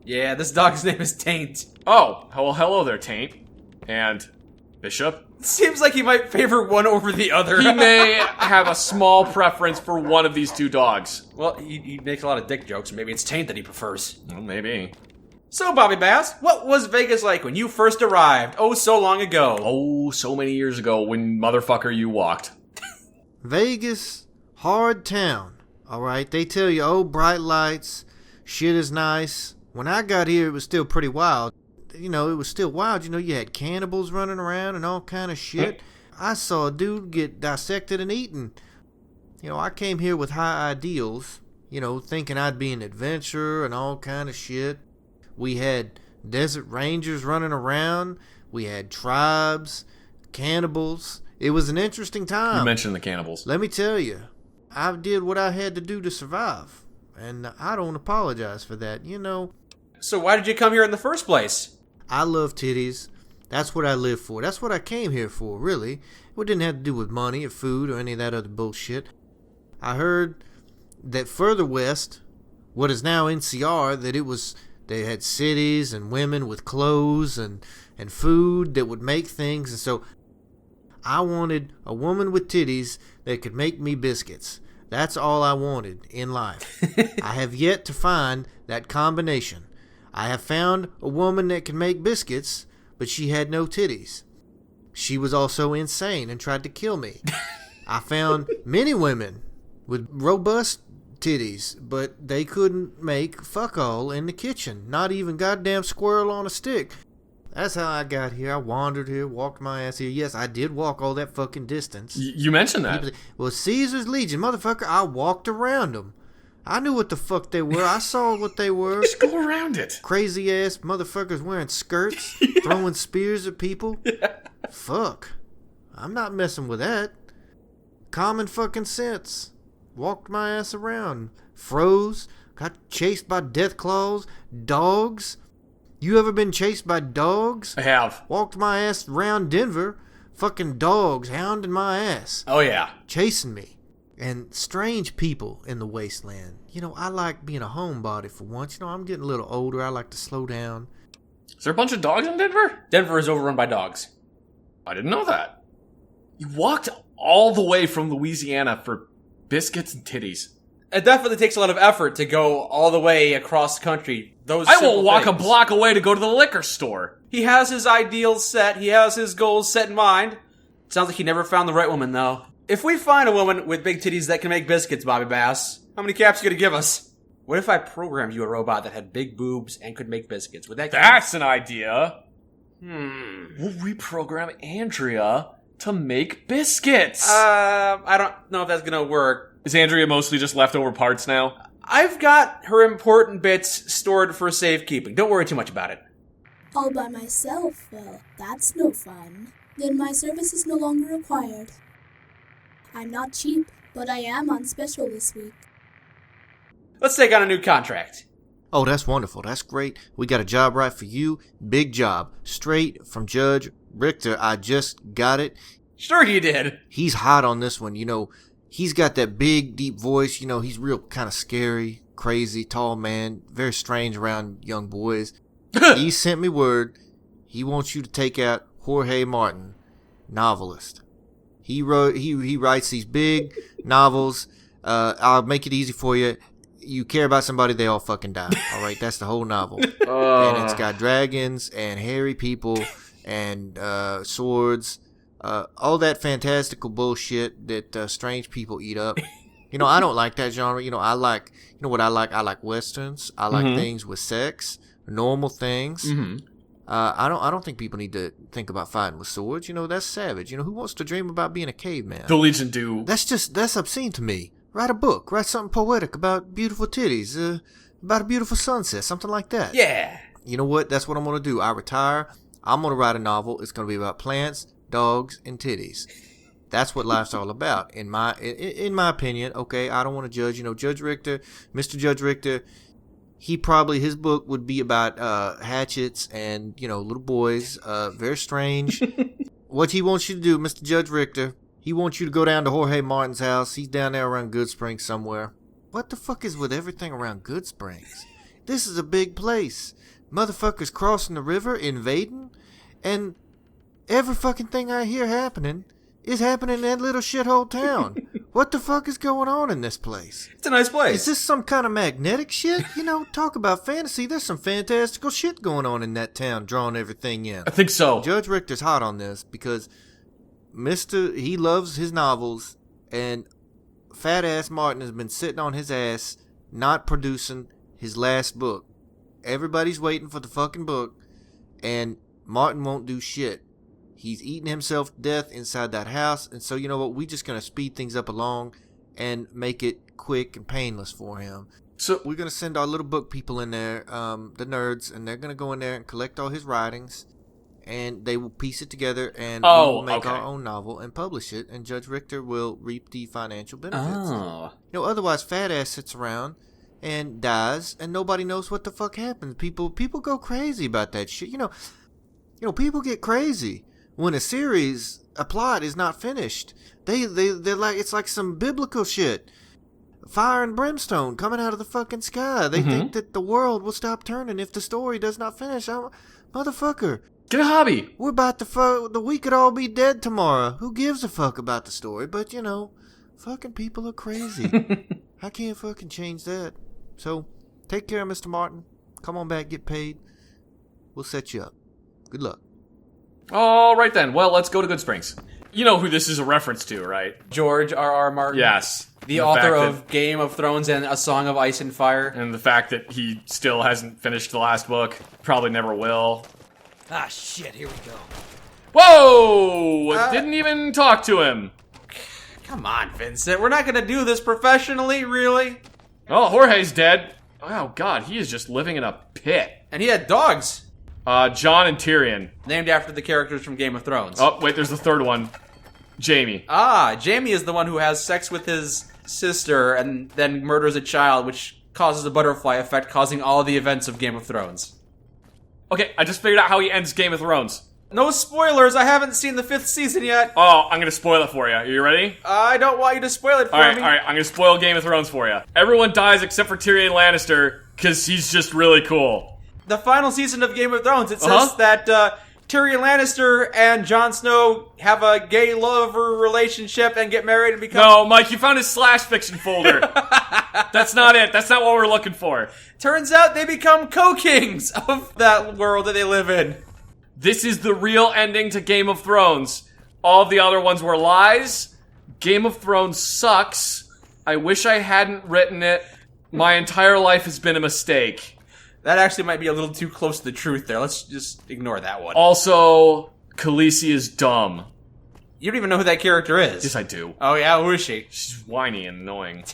Yeah, this dog's name is Taint. Oh, well, hello there, Taint. And Bishop? Seems like he might favor one over the other. He may have a small preference for one of these two dogs. Well, he makes a lot of dick jokes. Maybe it's Taint that he prefers. Well, maybe. So, Bobby Bass, what was Vegas like when you first arrived? Oh, so long ago. Oh, so many years ago when motherfucker you walked. Vegas, hard town. Alright, they tell you, oh, bright lights, shit is nice. When I got here, it was still pretty wild. You know, it was still wild. You know, you had cannibals running around and all kind of shit. I saw a dude get dissected and eaten. You know, I came here with high ideals, you know, thinking I'd be an adventurer and all kind of shit. We had desert rangers running around. We had tribes, cannibals. It was an interesting time. You mentioned the cannibals. Let me tell you, I did what I had to do to survive. And I don't apologize for that, you know. So why did you come here in the first place? I love titties. That's what I live for. That's what I came here for, really. It didn't have to do with money or food or any of that other bullshit. I heard that further west, what is now NCR, that they had cities and women with clothes and food that would make things. And so I wanted a woman with titties that could make me biscuits. That's all I wanted in life. I have yet to find that combination. I have found a woman that can make biscuits, but she had no titties. She was also insane and tried to kill me. I found many women with robust titties, but they couldn't make fuck all in the kitchen. Not even goddamn squirrel on a stick. That's how I got here. I wandered here, walked my ass here. Yes, I did walk all that fucking distance. You mentioned that. Well, Caesar's Legion, motherfucker, I walked around them. I knew what the fuck they were. I saw what they were. Just go around it. Crazy ass motherfuckers wearing skirts, throwing spears at people. Fuck. I'm not messing with that. Common fucking sense. Walked my ass around. Froze. Got chased by death claws. Dogs. You ever been chased by dogs? I have. Walked my ass around Denver. Fucking dogs hounding my ass. Oh, yeah. Chasing me. And strange people in the wasteland. You know, I like being a homebody for once. You know, I'm getting a little older. I like to slow down. Is there a bunch of dogs in Denver? Denver is overrun by dogs. I didn't know that. You walked all the way from Louisiana for biscuits and titties. It definitely takes a lot of effort to go all the way across the country. I will walk a block away to go to the liquor store. He has his ideals set. He has his goals set in mind. Sounds like he never found the right woman, though. If we find a woman with big titties that can make biscuits, Bobby Bass, how many caps are you gonna give us? What if I programmed you a robot that had big boobs and could make biscuits? Would that count? That's an idea. We'll reprogram Andrea to make biscuits. I don't know if that's gonna work. Is Andrea mostly just leftover parts now? I've got her important bits stored for safekeeping. Don't worry too much about it. All by myself? Well, that's no fun. Then my service is no longer required. I'm not cheap, but I am on special this week. Let's take on a new contract. Oh, that's wonderful. That's great. We got a job right for you. Big job. Straight from Judge Richter. I just got it. Sure you did. He's hot on this one. You know, he's got that big, deep voice. You know, he's real kind of scary, crazy, tall man. Very strange around young boys. He sent me word. He wants you to take out Jorge Martin, novelist. He writes these big novels. I'll make it easy for you. You care about somebody, they all fucking die. All right, that's the whole novel. And it's got dragons and hairy people and swords, all that fantastical bullshit that strange people eat up. You know, I don't like that genre. You know, I like westerns. I like things with sex, normal things. I don't think people need to think about fighting with swords. You know, that's savage. You know, who wants to dream about being a caveman? The Legion do. That's obscene to me. Write a book. Write something poetic about beautiful titties, about a beautiful sunset, something like that. Yeah. You know what? That's what I'm going to do. I retire. I'm going to write a novel. It's going to be about plants, dogs, and titties. That's what life's all about, in my opinion. Okay, I don't want to judge. You know, Judge Richter, Mr. Judge Richter, his book would be about hatchets and, you know, little boys. Very strange. What he wants you to do, Mr. Judge Richter, he wants you to go down to Jorge Martin's house. He's down there around Good Springs somewhere. What the fuck is with everything around Good Springs? This is a big place. Motherfuckers crossing the river, invading, and every fucking thing I hear happening is happening in that little shithole town. What the fuck is going on in this place? It's a nice place. Is this some kind of magnetic shit? Talk about fantasy. There's some fantastical shit going on in that town, drawing everything in. I think so. Judge Richter's hot on this because he loves his novels, and fat ass Martin has been sitting on his ass not producing his last book. Everybody's waiting for the fucking book, and Martin won't do shit. He's eating himself to death inside that house, and so you know what? We're just going to speed things up along and make it quick and painless for him. So We're going to send our little book people in there, the nerds, and they're going to go in there and collect all his writings, and they will piece it together, and we will make our own novel and publish it, and Judge Richter will reap the financial benefits. Oh. Otherwise, fat ass sits around and dies, and nobody knows what the fuck happens. People go crazy about that shit. People get crazy when a plot is not finished. They're like, it's like some biblical shit. Fire and brimstone coming out of the fucking sky. They think that the world will stop turning if the story does not finish. Motherfucker. get a hobby. We're about to we could all be dead tomorrow. Who gives a fuck about the story? But, fucking people are crazy. I can't fucking change that. So, take care, Mr. Martin. Come on back, get paid. We'll set you up. Good luck. All right then. Well, let's go to Good Springs. You know who this is a reference to, right? George R.R. Martin. Yes. The author of Game of Thrones and A Song of Ice and Fire. And the fact that he still hasn't finished the last book. Probably never will. Ah, shit, here we go. Whoa! Didn't even talk to him. Come on, Vincent. We're not going to do this professionally, really? Oh, Jorge's dead. Oh, God, he is just living in a pit. And he had dogs. Jon and Tyrion. Named after the characters from Game of Thrones. Oh, wait, there's the third one. Jaime. Jaime is the one who has sex with his sister and then murders a child, which causes a butterfly effect, causing all the events of Game of Thrones. Okay, I just figured out how he ends Game of Thrones. No spoilers, I haven't seen the 5th season yet. Oh, I'm gonna spoil it for you. Are you ready? I don't want you to spoil it for me. Alright, I'm gonna spoil Game of Thrones for you. Everyone dies except for Tyrion Lannister, because he's just really cool. The final season of Game of Thrones, it says that Tyrion Lannister and Jon Snow have a gay lover relationship and get married and become... No, Mike, you found his slash fiction folder. That's not it. That's not what we're looking for. Turns out they become co-kings of that world that they live in. This is the real ending to Game of Thrones. All of the other ones were lies. Game of Thrones sucks. I wish I hadn't written it. My entire life has been a mistake. That actually might be a little too close to the truth there. Let's just ignore that one. Also, Khaleesi is dumb. You don't even know who that character is. Yes, I do. Oh yeah, who is she? She's whiny and annoying.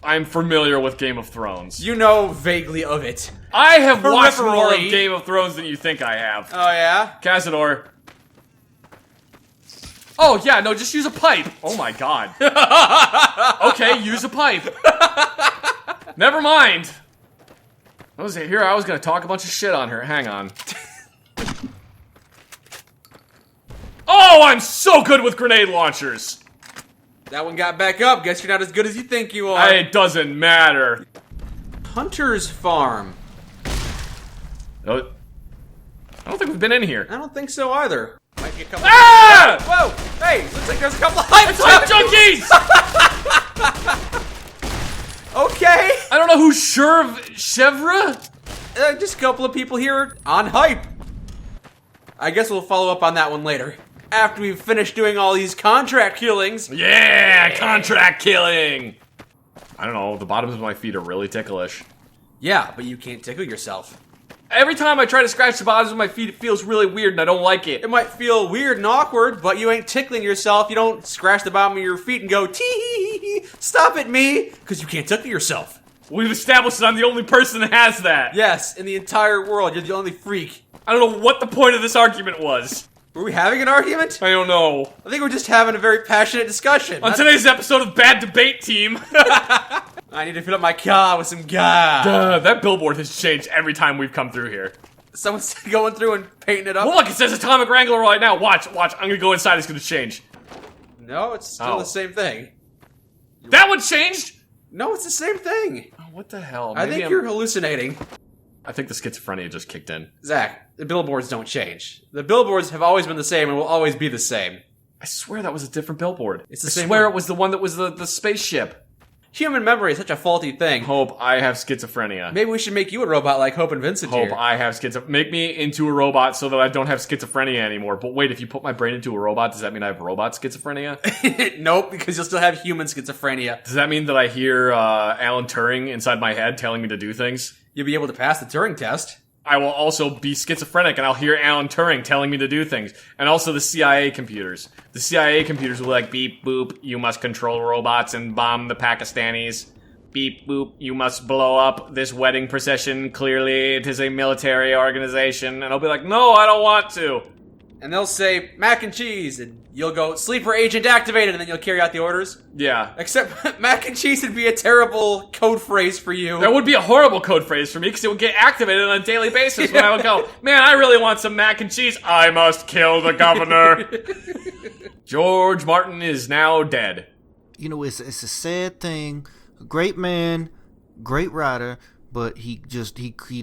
I'm familiar with Game of Thrones. You know vaguely of it. I have watched more of Peripherally. Game of Thrones than you think I have. Oh yeah? Cazador. Oh, yeah, no, just use a pipe. Oh, my God. Okay, use a pipe. Never mind. I was going to talk a bunch of shit on her. Hang on. Oh, I'm so good with grenade launchers. That one got back up. Guess you're not as good as you think you are. It doesn't matter. Hunter's Farm. No, I don't think we've been in here. I don't think so either. Might be a couple. Ah! Whoa! Hey, looks like there's a couple of hype It's Hype Junkies! Okay. I don't know who's Chevra? Just a couple of people here on hype. I guess we'll follow up on that one later. After we've finished doing all these contract killings. Yeah, contract killing! I don't know, the bottoms of my feet are really ticklish. Yeah, but you can't tickle yourself. Every time I try to scratch the bottoms of my feet, it feels really weird and I don't like it. It might feel weird and awkward, but you ain't tickling yourself. You don't scratch the bottom of your feet and go, tee, stop it, me, because you can't tickle yourself. We've established that I'm the only person that has that. Yes, in the entire world, you're the only freak. I don't know what the point of this argument was. Were we having an argument? I don't know. I think we're just having a very passionate discussion. On today's episode of Bad Debate Team. I need to fill up my car with some gas. That billboard has changed every time we've come through here. Someone's going through and painting it up. Well, look, it says Atomic Wrangler right now. Watch. I'm gonna go inside. It's gonna change. No, it's still the same thing. That one changed? No, it's the same thing. Oh, what the hell? I think you're hallucinating. I think the schizophrenia just kicked in. Zach, the billboards don't change. The billboards have always been the same and will always be the same. I swear that was a different billboard. It's the I same swear one. it was the one that was the spaceship. Human memory is such a faulty thing. Hope, I have schizophrenia. Maybe we should make you a robot like Hope and Vincent Hope, here. I have schizophrenia. Make me into a robot so that I don't have schizophrenia anymore. But wait, if you put my brain into a robot, does that mean I have robot schizophrenia? Nope, because you'll still have human schizophrenia. Does that mean that I hear Alan Turing inside my head telling me to do things? You'll be able to pass the Turing test. I will also be schizophrenic and I'll hear Alan Turing telling me to do things. And also the CIA computers. The CIA computers will be like, beep, boop, you must control robots and bomb the Pakistanis. Beep, boop, you must blow up this wedding procession. Clearly, it is a military organization. And I'll be like, no, I don't want to. And they'll say, mac and cheese, and you'll go, sleeper agent activated, and then you'll carry out the orders. Yeah. Except mac and cheese would be a terrible code phrase for you. That would be a horrible code phrase for me because it would get activated on a daily basis when I would go, man, I really want some mac and cheese. I must kill the governor. George Martin is now dead. You know, it's a sad thing. A great man, great writer, but he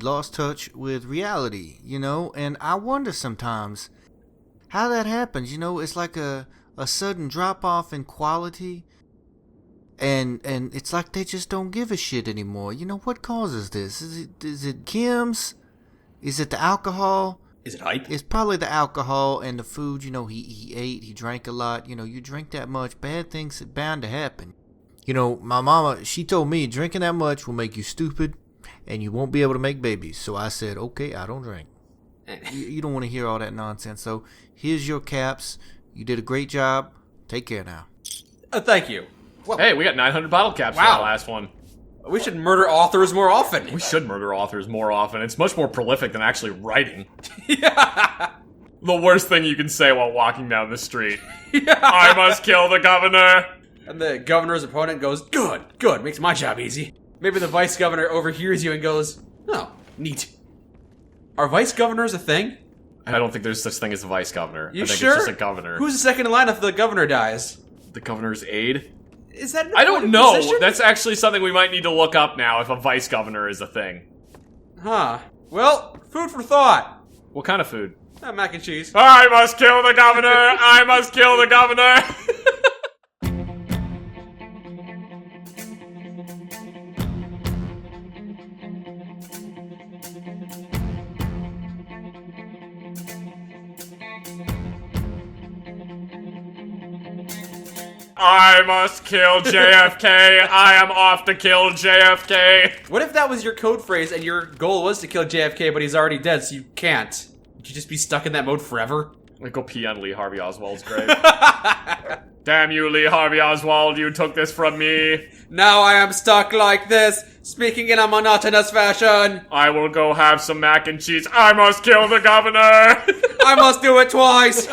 lost touch with reality, you know? And I wonder sometimes how that happens. You know, it's like a sudden drop off in quality, and it's like they just don't give a shit anymore. You know, what causes this? Is it chems? Is it the alcohol? Is it hype? It's probably the alcohol and the food. You know, he ate, he drank a lot. You know, you drink that much, bad things are bound to happen. You know, my mama, she told me drinking that much will make you stupid and you won't be able to make babies. So I said, okay, I don't drink. You don't want to hear all that nonsense. So here's your caps. You did a great job. Take care now. Thank you. Well, Hey, we got 900 bottle caps for Wow. the last one. we should murder authors more often. We should murder authors more often. It's much more prolific than actually writing. Yeah. The worst thing you can say while walking down the street. Yeah. I must kill the governor. And the governor's opponent goes, good, makes my job easy. Maybe the vice governor overhears you and goes, oh, neat. Are vice governors a thing? I don't think there's such thing as a vice governor. You I think sure? it's just a governor. Who's the second in line if the governor dies? The governor's aide? Is that an I don't important know. position? That's actually something we might need to look up now if a vice governor is a thing. Huh. Well, food for thought. What kind of food? Mac and cheese. I must kill the governor! I must kill the governor! I must kill JFK. I am off to kill JFK. What if that was your code phrase and your goal was to kill JFK, but he's already dead, so you can't? Would you just be stuck in that mode forever? I go pee on Lee Harvey Oswald's grave. Damn you, Lee Harvey Oswald, you took this from me. Now I am stuck like this, speaking in a monotonous fashion. I will go have some mac and cheese. I must kill the governor. I must do it twice.